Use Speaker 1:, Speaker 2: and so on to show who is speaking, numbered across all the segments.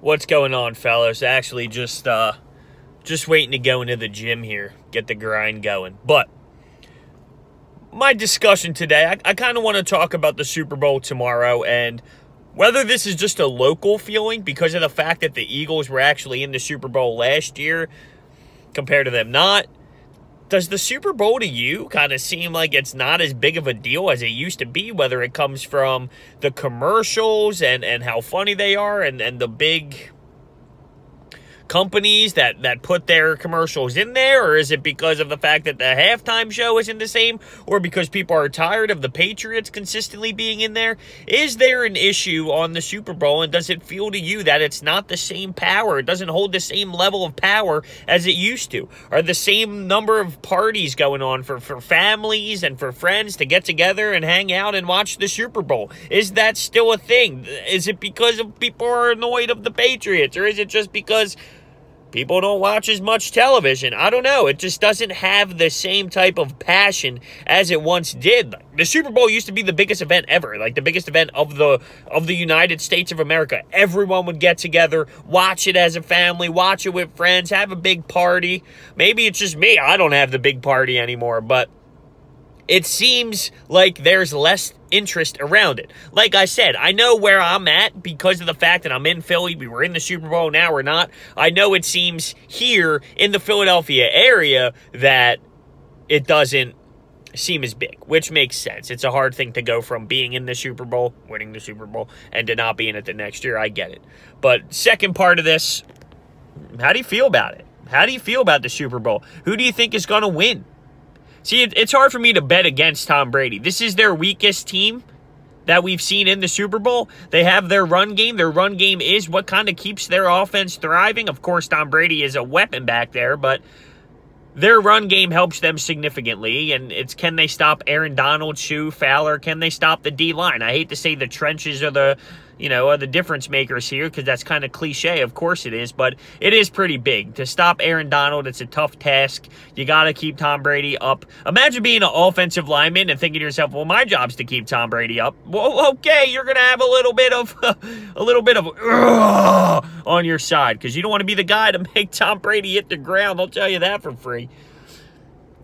Speaker 1: What's going on, fellas? Actually, just waiting to go into the gym here, get the grind going. But my discussion today, I kind of want to talk about the Super Bowl tomorrow and whether this is just a local feeling because of the fact that the Eagles were actually in the Super Bowl last year compared to them not. Does the Super Bowl to you kind of seem like it's not as big of a deal as it used to be, whether it comes from the commercials and how funny they are and the big companies that put their commercials in there? Or is it because of the fact that the halftime show isn't the same, or because people are tired of the Patriots consistently being in there? Is there an issue on the Super Bowl, and does it feel to you that it's not the same power? It doesn't hold the same level of power as it used to? Are the same number of parties going on for families and for friends to get together and hang out and watch the Super Bowl? Is that still a thing? Is it because of people are annoyed of the Patriots, or is it just because people don't watch as much television? I don't know. It just doesn't have the same type of passion as it once did. The Super Bowl used to be the biggest event ever, like the biggest event of the United States of America. Everyone would get together, watch it as a family, watch it with friends, have a big party. Maybe it's just me. I don't have the big party anymore, but it seems like there's less interest around it. Like I said, I know where I'm at because of the fact that I'm in Philly. We were in the Super Bowl, now we're not. I know it seems here in the Philadelphia area that it doesn't seem as big, which makes sense. It's a hard thing to go from being in the Super Bowl, winning the Super Bowl, and to not being it the next year. I get it. But second part of this, how do you feel about it? How do you feel about the Super Bowl? Who do you think is going to win? See, it's hard for me to bet against Tom Brady. This is their weakest team that we've seen in the Super Bowl. They have their run game. Their run game is what kind of keeps their offense thriving. Of course, Tom Brady is a weapon back there, but their run game helps them significantly, and it's can they stop Aaron Donald, Sue, Fowler? Can they stop the D-line? I hate to say the trenches are the difference makers here because that's kind of cliche. Of course it is, but it is pretty big. To stop Aaron Donald, it's a tough task. You got to keep Tom Brady up. Imagine being an offensive lineman and thinking to yourself, well, my job's to keep Tom Brady up. Well, okay, you're going to have a little bit of on your side because you don't want to be the guy to make Tom Brady hit the ground. I'll tell you that for free.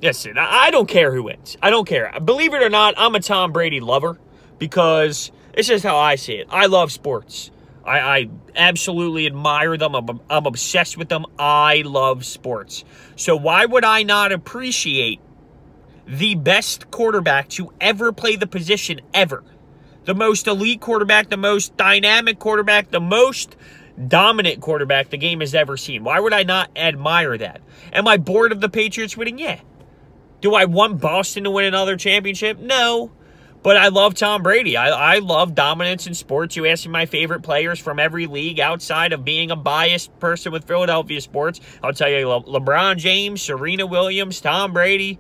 Speaker 1: Listen, I don't care who wins. I don't care. Believe it or not, I'm a Tom Brady lover because it's just how I see it. I love sports. I absolutely admire them. I'm obsessed with them. I love sports. So why would I not appreciate the best quarterback to ever play the position ever? The most elite quarterback, the most dynamic quarterback, the most dominant quarterback the game has ever seen. Why would I not admire that? Am I bored of the Patriots winning? Yeah. Do I want Boston to win another championship? No. But I love Tom Brady. I love dominance in sports. You ask me my favorite players from every league outside of being a biased person with Philadelphia sports. I'll tell you LeBron James, Serena Williams, Tom Brady.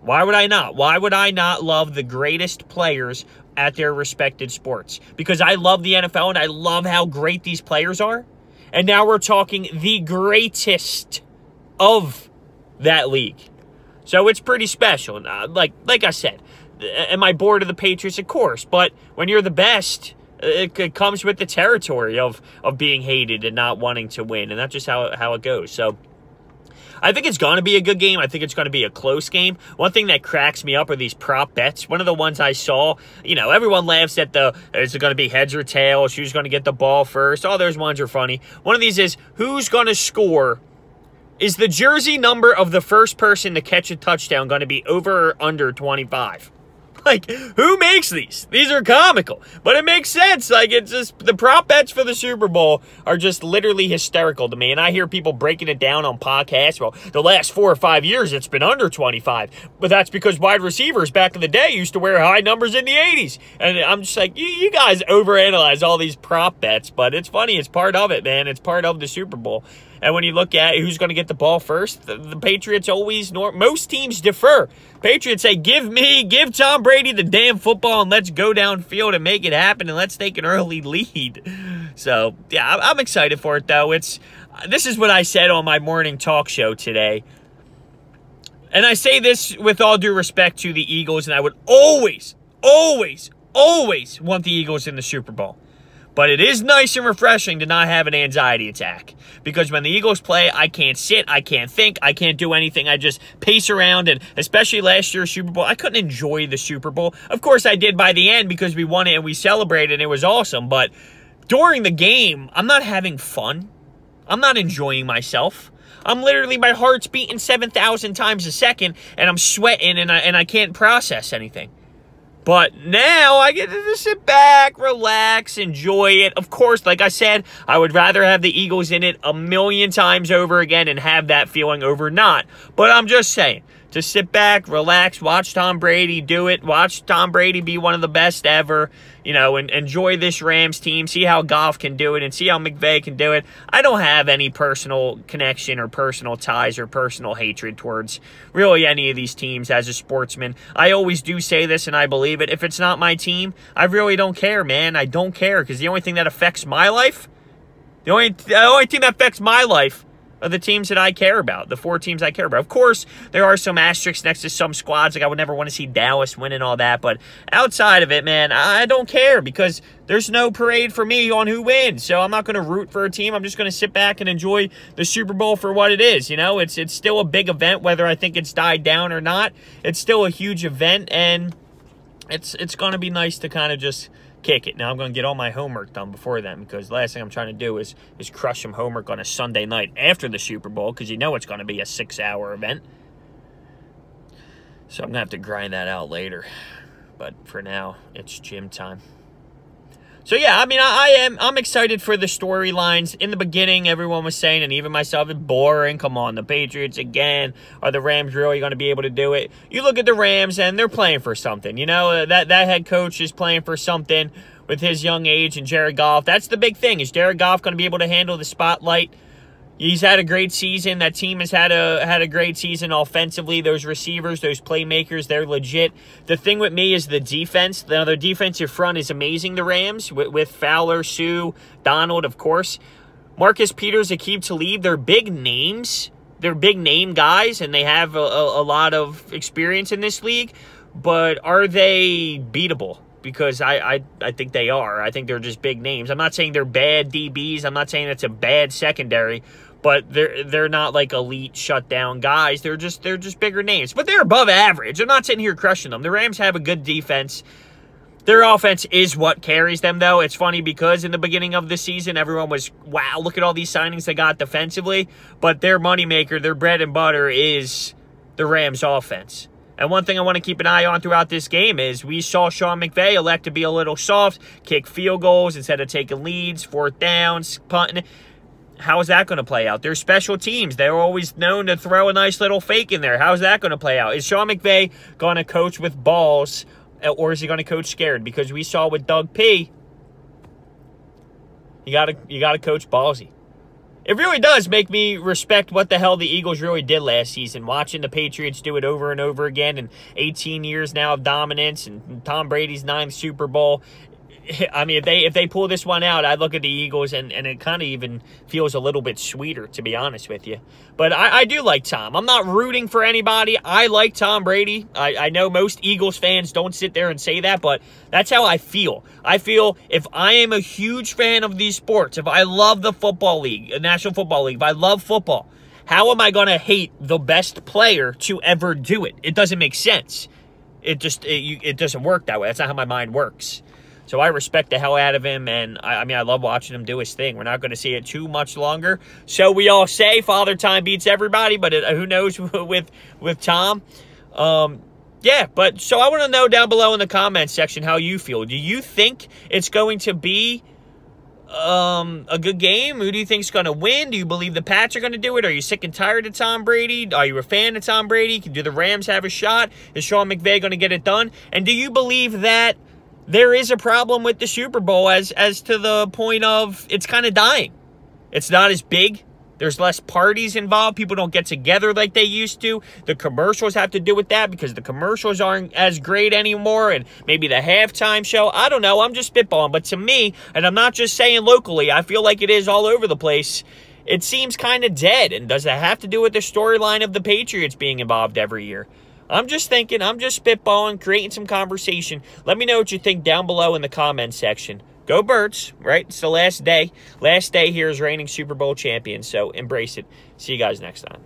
Speaker 1: Why would I not? Why would I not love the greatest players at their respected sports? Because I love the NFL and I love how great these players are. And now we're talking the greatest of that league. So it's pretty special. Like I said, am I bored of the Patriots? Of course. But when you're the best, it comes with the territory of being hated and not wanting to win. And that's just how it goes. So I think it's going to be a good game. I think it's going to be a close game. One thing that cracks me up are these prop bets. One of the ones I saw, everyone laughs at is it going to be heads or tails? Who's going to get the ball first? Oh, those ones are funny. One of these is who's going to score. Is the jersey number of the first person to catch a touchdown going to be over or under 25? Like, who makes these? These are comical. But it makes sense. Like, it's just, the prop bets for the Super Bowl are just literally hysterical to me. And I hear people breaking it down on podcasts. Well, the last 4 or 5 years, it's been under 25. But that's because wide receivers back in the day used to wear high numbers in the 80s. And I'm just like, you guys overanalyze all these prop bets. But it's funny. It's part of it, man. It's part of the Super Bowl. And when you look at who's going to get the ball first, the Patriots always, most teams defer. Patriots say, give Tom Brady the damn football and let's go downfield and make it happen and let's take an early lead. So, yeah, I'm excited for it, though. This is what I said on my morning talk show today. And I say this with all due respect to the Eagles, and I would always want the Eagles in the Super Bowl. But it is nice and refreshing to not have an anxiety attack. Because when the Eagles play, I can't sit, I can't think, I can't do anything. I just pace around, and especially last year's Super Bowl, I couldn't enjoy the Super Bowl. Of course, I did by the end because we won it and we celebrated and it was awesome. But during the game, I'm not having fun. I'm not enjoying myself. I'm literally, my heart's beating 7,000 times a second, and I'm sweating, and I can't process anything. But now I get to just sit back, relax, enjoy it. Of course, like I said, I would rather have the Eagles in it a million times over again and have that feeling over not. But I'm just saying, to sit back, relax, watch Tom Brady do it, watch Tom Brady be one of the best ever, you know, and enjoy this Rams team, see how Goff can do it, and see how McVay can do it. I don't have any personal connection or personal ties or personal hatred towards really any of these teams as a sportsman. I always do say this, and I believe it. If it's not my team, I really don't care, man. I don't care, because the only thing that affects my life, the only thing that affects my life are the teams that I care about, the 4 teams I care about. Of course, there are some asterisks next to some squads. Like, I would never want to see Dallas win and all that. But outside of it, man, I don't care because there's no parade for me on who wins. So I'm not going to root for a team. I'm just going to sit back and enjoy the Super Bowl for what it is. You know, it's still a big event, whether I think it's died down or not. It's still a huge event, and it's going to be nice to kind of just kick it. Now I'm going to get all my homework done before then, because the last thing I'm trying to do is crush some homework on a Sunday night after the Super Bowl, because you know it's going to be a 6-hour event. So I'm going to have to grind that out later. But for now, it's gym time. So yeah, I mean, I'm excited for the storylines. In the beginning, everyone was saying, and even myself, it's boring. Come on, the Patriots again. Are the Rams really going to be able to do it? You look at the Rams, and they're playing for something. You know, that head coach is playing for something with his young age, and Jared Goff. That's the big thing. Is Jared Goff going to be able to handle the spotlight? He's had a great season. That team has had a great season offensively. Those receivers, those playmakers, they're legit. The thing with me is the defense. Their defensive front is amazing, the Rams, with Fowler, Sue, Donald, of course. Marcus Peters, Aqib Talib, they're big names. They're big name guys, and they have a lot of experience in this league. But are they beatable? Because I think they are. I think they're just big names. I'm not saying they're bad DBs. I'm not saying it's a bad secondary. But they're not like elite shutdown guys. They're just bigger names. But they're above average. I'm not sitting here crushing them. The Rams have a good defense. Their offense is what carries them, though. It's funny because in the beginning of the season, everyone was, wow, look at all these signings they got defensively. But their moneymaker, their bread and butter is the Rams offense. And one thing I want to keep an eye on throughout this game is we saw Sean McVay elect to be a little soft, kick field goals instead of taking leads, 4th downs, punting. How is that going to play out? They're special teams. They're always known to throw a nice little fake in there. How's that going to play out? Is Sean McVay going to coach with balls, or is he going to coach scared? Because we saw with Doug P, you gotta coach ballsy. It really does make me respect what the hell the Eagles really did last season. Watching the Patriots do it over and over again, and 18 years now of dominance, and Tom Brady's 9th Super Bowl. I mean, if they pull this one out, I look at the Eagles, and it kind of even feels a little bit sweeter, to be honest with you. But I do like Tom. I'm not rooting for anybody. I like Tom Brady. I know most Eagles fans don't sit there and say that, but that's how I feel. I feel if I am a huge fan of these sports, if I love the football league, the National Football League, if I love football, how am I going to hate the best player to ever do it? It doesn't make sense. It doesn't work that way. That's not how my mind works. So I respect the hell out of him, and I mean, I love watching him do his thing. We're not going to see it too much longer. So we all say Father Time beats everybody, but who knows with Tom? Yeah, but so I want to know down below in the comments section how you feel. Do you think it's going to be a good game? Who do you think is going to win? Do you believe the Pats are going to do it? Are you sick and tired of Tom Brady? Are you a fan of Tom Brady? Do the Rams have a shot? Is Sean McVay going to get it done? And do you believe that there is a problem with the Super Bowl as to the point of it's kind of dying? It's not as big. There's less parties involved. People don't get together like they used to. The commercials have to do with that because the commercials aren't as great anymore, and maybe the halftime show. I don't know. I'm just spitballing. But to me, and I'm not just saying locally, I feel like it is all over the place, it seems kind of dead. And does it have to do with the storyline of the Patriots being involved every year? I'm just thinking, I'm just spitballing, creating some conversation. Let me know what you think down below in the comments section. Go Birds, right? It's the last day. Last day here as reigning Super Bowl champions, so embrace it. See you guys next time.